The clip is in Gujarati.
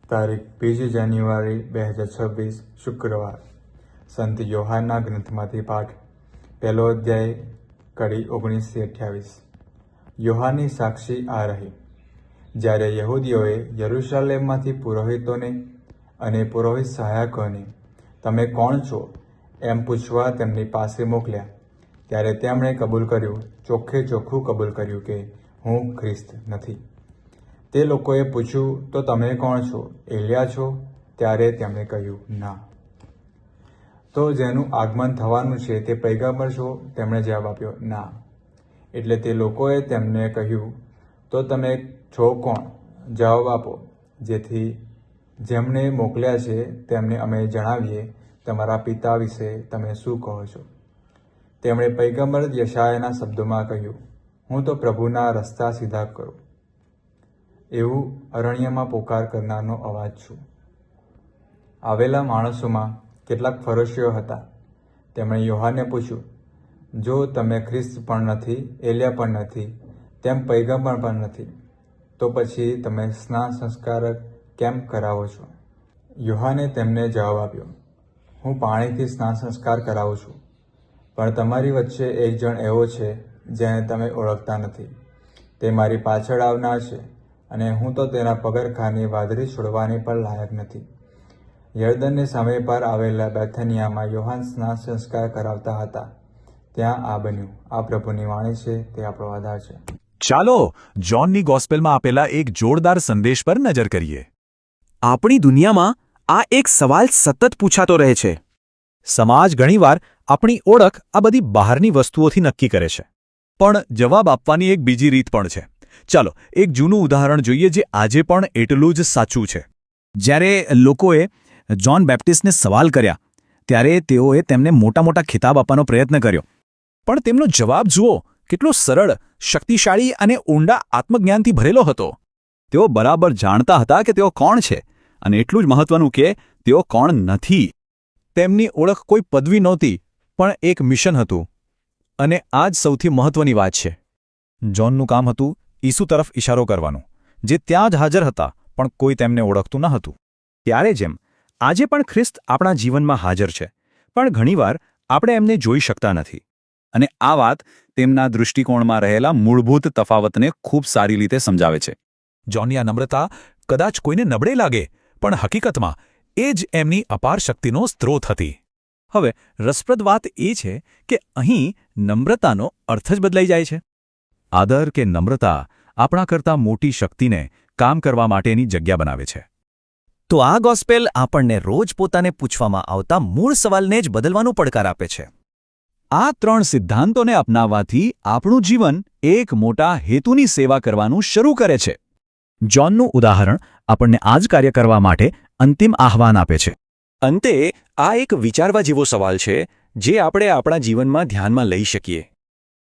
તારીખ 20 જાન્યુઆરી 2026 શુક્રવાર સંત યોહાનના ગ્રંથમાંથી પાઠ પહેલો અધ્યાય કડી 19-28 યોહાનની સાક્ષી આ રહી। જ્યારે યહૂદીઓએ યરૂશાલેમમાંથી પુરોહિતોને અને પુરોહિત સહાયકોને તમે કોણ છો એમ પૂછવા તેમની પાસે મોકલ્યા, ત્યારે તેમણે કબૂલ કર્યું, ચોખ્ખે ચોખ્ખું કબૂલ કર્યું કે હું ખ્રિસ્ત નથી। તે લોકોએ પૂછ્યું, તો તમે કોણ છો? એલિયા છો? ત્યારે તેમણે કહ્યું, ના। તો જેનું આગમન થવાનું છે તે પૈગંબર છો? તેમણે જવાબ આપ્યો, ના। એટલે તે લોકોએ તેમને કહ્યું, તો તમે છો કોણ? જવાબ આપો, જેથી જેમણે મોકલ્યા છે તેમને અમે જણાવીએ તમારા પિતા વિશે તમે શું કહો છો। તેમણે પૈગંબર યશાયાના શબ્દોમાં કહ્યું, હું તો પ્રભુના રસ્તા સીધા કરું, એવું અરણ્યમાં પોકાર કરનારનો અવાજ છું। આવેલા માણસોમાં કેટલાક ફરોશીઓ હતા। તેમણે યોહાનને પૂછ્યું, જો તમે ખ્રિસ્ત પણ નથી, એલિયા પણ નથી, તેમ પૈગંબર પણ નથી, તો પછી તમે સ્નાન સંસ્કાર કેમ કરાવો છો? યોહાને તેમને જવાબ આપ્યો, હું પાણીથી સ્નાન સંસ્કાર કરાવું છું, પણ તમારી વચ્ચે એક જણ એવો છે જેને તમે ઓળખતા નથી। તે મારી પાછળ આવનાર છે, અને હું તો તેના પગરખાંની વાદળી છોડવાની પણ લાયક નથી। યરદનની સામે પર આવેલા બેથનિયામાં યોહાન સ્નાન સંસ્કાર કરાવતા હતા, ત્યાં આ બન્યું। આ પ્રભુની વાણી છે, તે આપણો આધાર છે। ચાલો જોનની ગોસ્પેલમાં આપેલા એક જોરદાર સંદેશ પર નજર કરીએ। આપણી દુનિયામાં આ એક સવાલ સતત પૂછાતો રહે છે। સમાજ ઘણીવાર આપણી ઓળખ આ બધી બહારની વસ્તુઓથી નક્કી કરે છે, પણ જવાબ આપવાની એક બીજી રીત પણ છે। ચાલો એક જૂનું ઉદાહરણ જોઈએ જે આજે પણ એટલું જ સાચું છે। જ્યારે લોકોએ જોન બેપ્ટિસ્ટને સવાલ કર્યા, ત્યારે તેઓએ તેમને મોટા મોટા ખિતાબ આપવાનો પ્રયત્ન કર્યો, પણ તેમનો જવાબ જુઓ, કેટલો સરળ, શક્તિશાળી અને ઊંડા આત્મજ્ઞાનથી ભરેલો હતો। તેઓ બરાબર જાણતા હતા કે તેઓ કોણ છે, અને એટલું જ મહત્વનું કે તેઓ કોણ નથી। તેમની ઓળખ કોઈ પદવી નહોતી, પણ એક મિશન હતું, અને આ જ સૌથી મહત્વની વાત છે। જોનનું કામ હતું ઈસુ તરફ ઇશારો કરવાનું, જે ત્યાં જ હાજર હતા, પણ કોઈ તેમને ઓળખતું ન હતું। ત્યારે જેમ આજે પણ ખ્રિસ્ત આપણા જીવનમાં હાજર છે, પણ ઘણીવાર આપણે એમને જોઈ શકતા નથી, અને આ વાત તેમના દૃષ્ટિકોણમાં રહેલા મૂળભૂત તફાવતને ખૂબ સારી રીતે સમજાવે છે। જોનની આ નમ્રતા કદાચ કોઈને નબળે લાગે, પણ હકીકતમાં એ જ એમની અપાર શક્તિનો સ્ત્રોત હતી। હવે રસપ્રદ વાત એ છે કે અહીં નમ્રતાનો અર્થ જ બદલાઈ જાય છે। આદર કે નમ્રતા આપણા કરતાં મોટી શક્તિને કામ કરવા માટેની જગ્યા બનાવે છે। તો આ ગોસ્પેલ આપણને રોજ પોતાને પૂછવામાં આવતા મૂળ સવાલને જ બદલવાનો પડકાર આપે છે। આ 3 સિદ્ધાંતોને અપનાવવાથી આપણું જીવન એક મોટા હેતુની સેવા કરવાનું શરૂ કરે છે। જોનનું ઉદાહરણ આપણને આ જ કાર્ય કરવા માટે અંતિમ આહ્વાન આપે છે। અંતે આ એક વિચારવા જેવો સવાલ છે, જે આપણે આપણા જીવનમાં ધ્યાનમાં લઈ શકીએ।